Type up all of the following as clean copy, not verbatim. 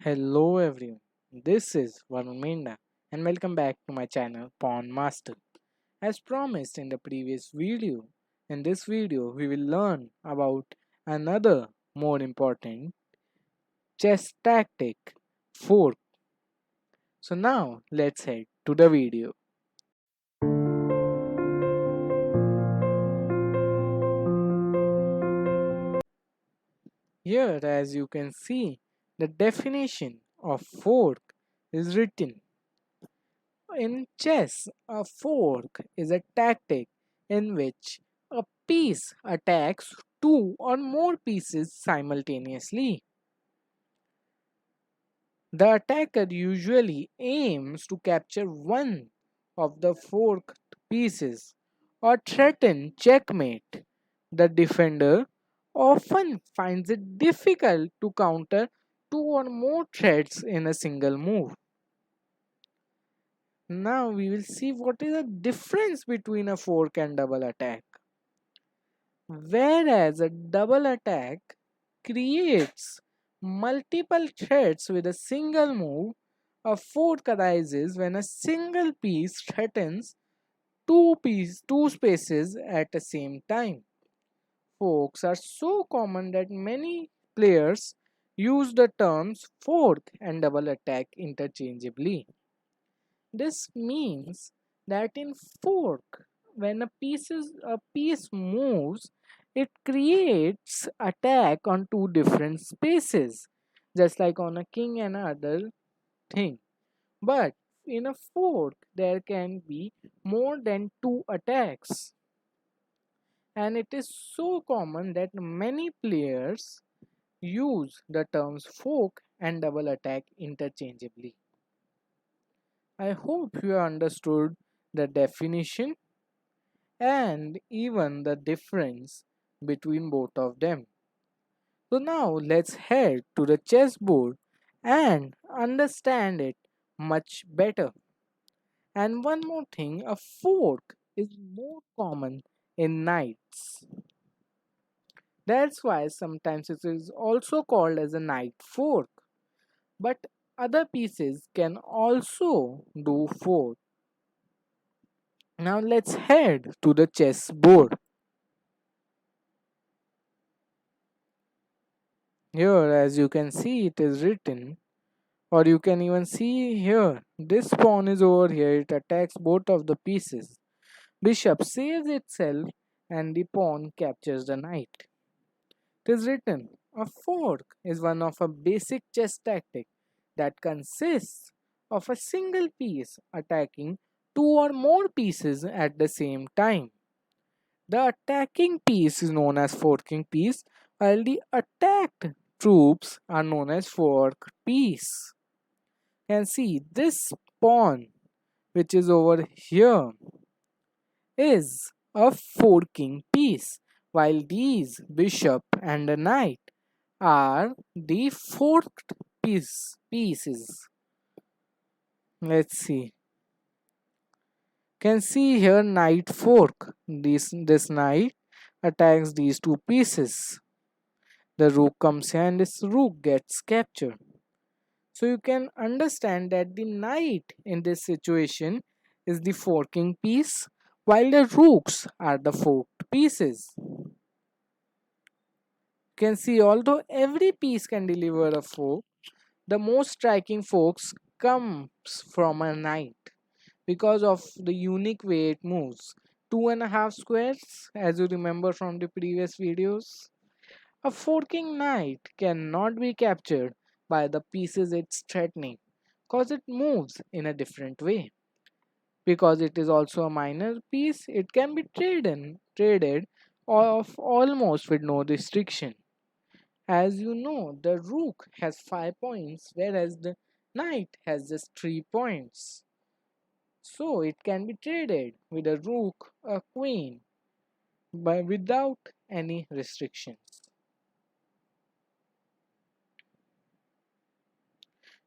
Hello everyone, this is Varun Menda and welcome back to my channel Pawn Master. As promised in the previous video, in this video we will learn about another more important chess tactic, fork. So now let's head to the video. Here as you can see, the definition of fork is written. In chess, a fork is a tactic in which a piece attacks two or more pieces simultaneously. The attacker usually aims to capture one of the forked pieces or threaten checkmate. The defender often finds it difficult to counter two or more threats in a single move. Now we will see what is the difference between a fork and double attack. Whereas a double attack creates multiple threats with a single move, a fork arises when a single piece threatens two spaces at the same time. Forks are so common that many players use the terms fork and double attack interchangeably. This means that in fork, when a piece moves, it creates attack on two different spaces, just like on a king and other thing. But in a fork, there can be more than two attacks, and it is so common that many players use the terms fork and double attack interchangeably. I hope you understood the definition and even the difference between both of them. So now let's head to the chessboard and understand it much better. And one more thing, a fork is more common in knights. That's why sometimes it is also called as a knight fork. But other pieces can also do fork. Now let's head to the chessboard. Here, as you can see, it is written, or you can even see here, this pawn is over here, it attacks both of the pieces. Bishop saves itself and the pawn captures the knight. It is written, a fork is one of a basic chess tactic that consists of a single piece attacking two or more pieces at the same time. The attacking piece is known as forking piece, while the attacked troops are known as fork piece. And see, this pawn, which is over here, is a forking piece, while these bishop and a knight are the forked pieces. Let's see. Can see here knight fork. This knight attacks these two pieces. The rook comes here and this rook gets captured. So you can understand that the knight in this situation is the forking piece while the rooks are the forked pieces. You can see although every piece can deliver a fork, the most striking forks comes from a knight because of the unique way it moves. 2.5 squares, as you remember from the previous videos. A forking knight cannot be captured by the pieces it's threatening because it moves in a different way. Because it is also a minor piece, it can be traded off almost with no restriction. As you know, the rook has 5 points whereas the knight has just 3 points. So it can be traded with a rook, a queen, but without any restrictions.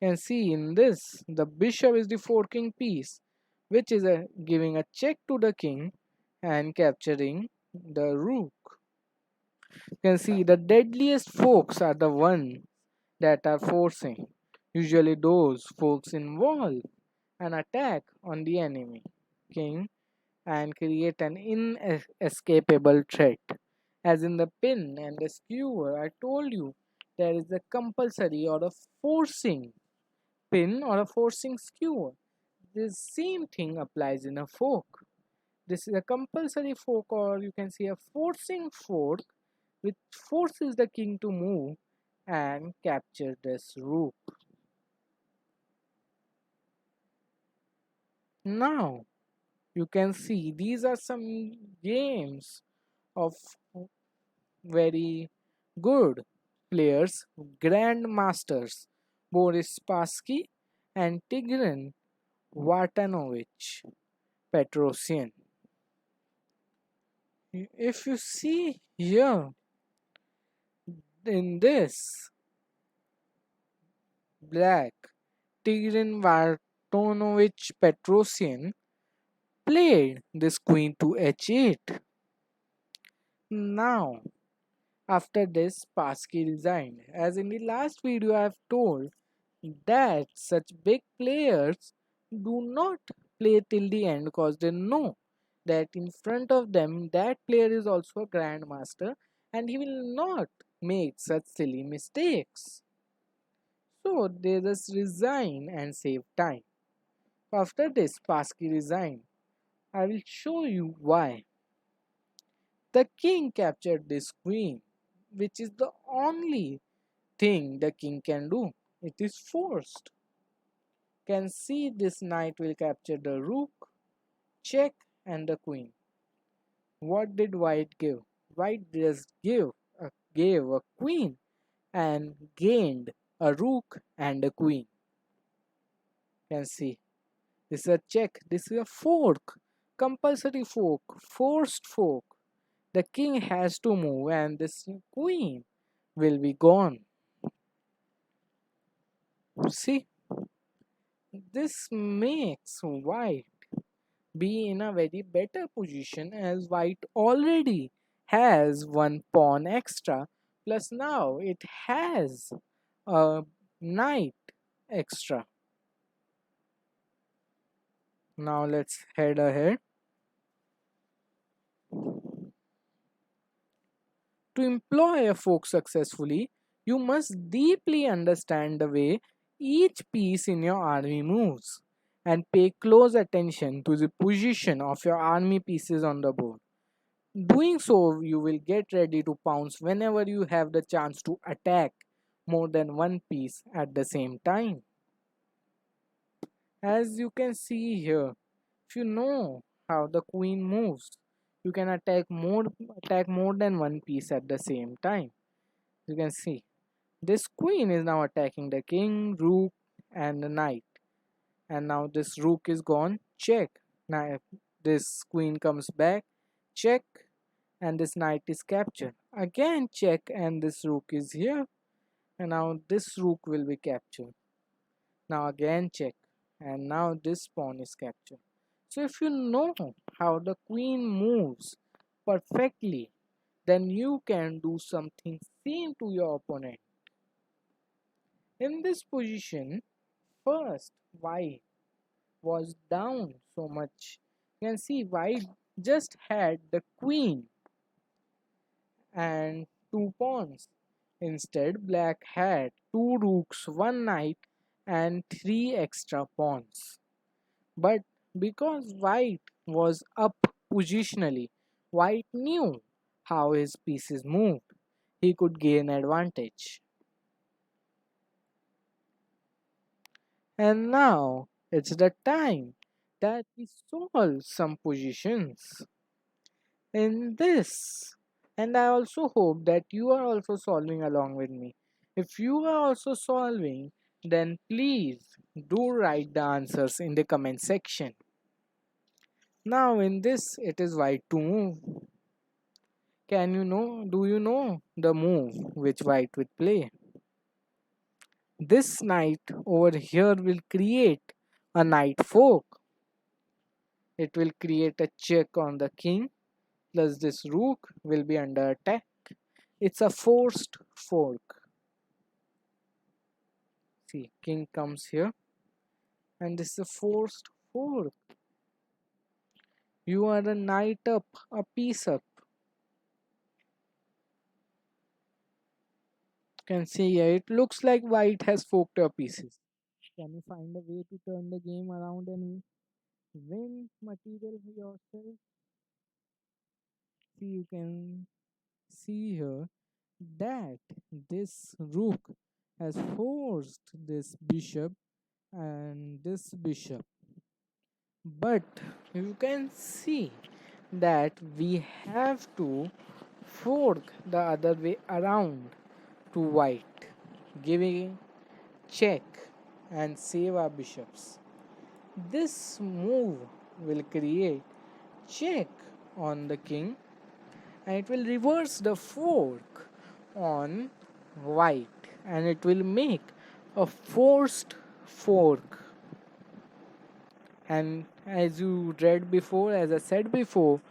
And see in this, the bishop is the forking piece, which is giving a check to the king and capturing the rook. You can see the deadliest forks are the ones that are forcing. Usually those forks involve an attack on the enemy king and create an inescapable threat. As in the pin and the skewer, I told you there is a compulsory or a forcing pin or a forcing skewer. This same thing applies in a fork. This is a compulsory fork, or you can say a forcing fork, which forces the king to move and capture this rook. Now, you can see these are some games of very good players, grandmasters Boris Spassky and Tigran Vartanovich Petrosian. If you see here in this black, Tigran Vartanovich Petrosian played this queen to h8. Now, after this, Spassky resigned. As in the last video, I have told that such big players do not play till the end because they know that in front of them that player is also a grandmaster and he will not make such silly mistakes. So they just resign and save time. After this, Spassky resigned. I will show you why. The king captured this queen, which is the only thing the king can do. It is forced. Can see this knight will capture the rook, check, and the queen. What did white give? White just gave a queen and gained a rook and a queen. Can see this is a check. This is a fork, compulsory fork, forced fork. The king has to move, and this queen will be gone. See, this makes white be in a very better position as white already has one pawn extra, plus now it has a knight extra. Now let's head ahead. To employ a fork successfully, you must deeply understand the way each piece in your army moves and pay close attention to the position of your army pieces on the board. Doing so, you will get ready to pounce whenever you have the chance to attack more than one piece at the same time. As you can see here, if you know how the queen moves, you can attack more than one piece at the same time. You can see this queen is now attacking the king, rook, and the knight. And now this rook is gone. Check. Now this queen comes back. Check. And this knight is captured. Again check, and this rook is here. And now this rook will be captured. Now again check. And now this pawn is captured. So if you know how the queen moves perfectly, then you can do something same to your opponent. In this position, first white was down so much. You can see white just had the queen and two pawns. Instead, black had two rooks, one knight, and three extra pawns. But because white was up positionally, white knew how his pieces moved. He could gain advantage. And now it's the time that we solve some positions in this. And I also hope that you are also solving along with me. If you are also solving, then please do write the answers in the comment section. Now in this, it is white to move. Do you know the move which white would play? This knight over here will create a knight fork. It will create a check on the king, plus this rook will be under attack. It's a forced fork. See, king comes here, and this is a forced fork. You are a knight up, a piece up. You can see here, it looks like white has forked your pieces. Can you find a way to turn the game around and win material for yourself? See, you can see here that this rook has forced this bishop and this bishop, but you can see that we have to fork the other way around to white, giving check and save our bishops. This move will create check on the king, and it will reverse the fork on white, and it will make a forced fork. And as you read before, as I said before,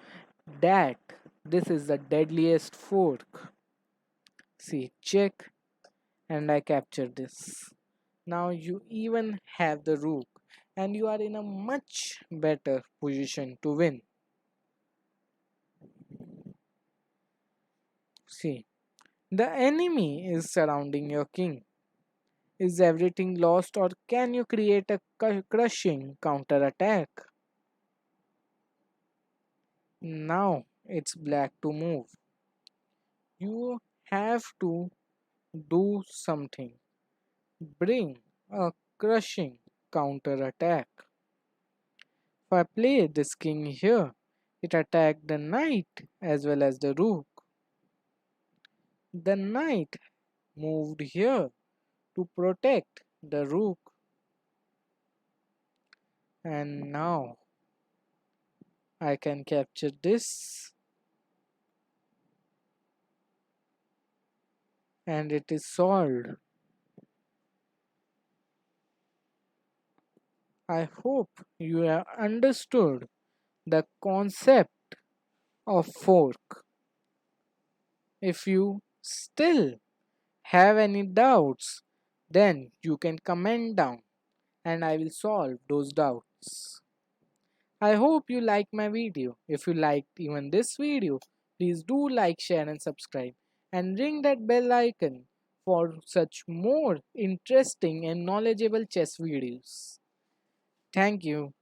that this is the deadliest fork. See, check, and I capture this. Now you even have the rook, and you are in a much better position to win. See, the enemy is surrounding your king. Is everything lost, or can you create a crushing counter attack? Now it's black to move. You have to do something. Bring a crushing counter attack. If I play this king here, it attacked the knight as well as the rook. The knight moved here to protect the rook, and now I can capture this, and it is solved. I hope you have understood the concept of fork. If you still have any doubts, then you can comment down and I will solve those doubts. I hope you like my video. If you liked even this video, please do like, share and subscribe and ring that bell icon for such more interesting and knowledgeable chess videos. Thank you.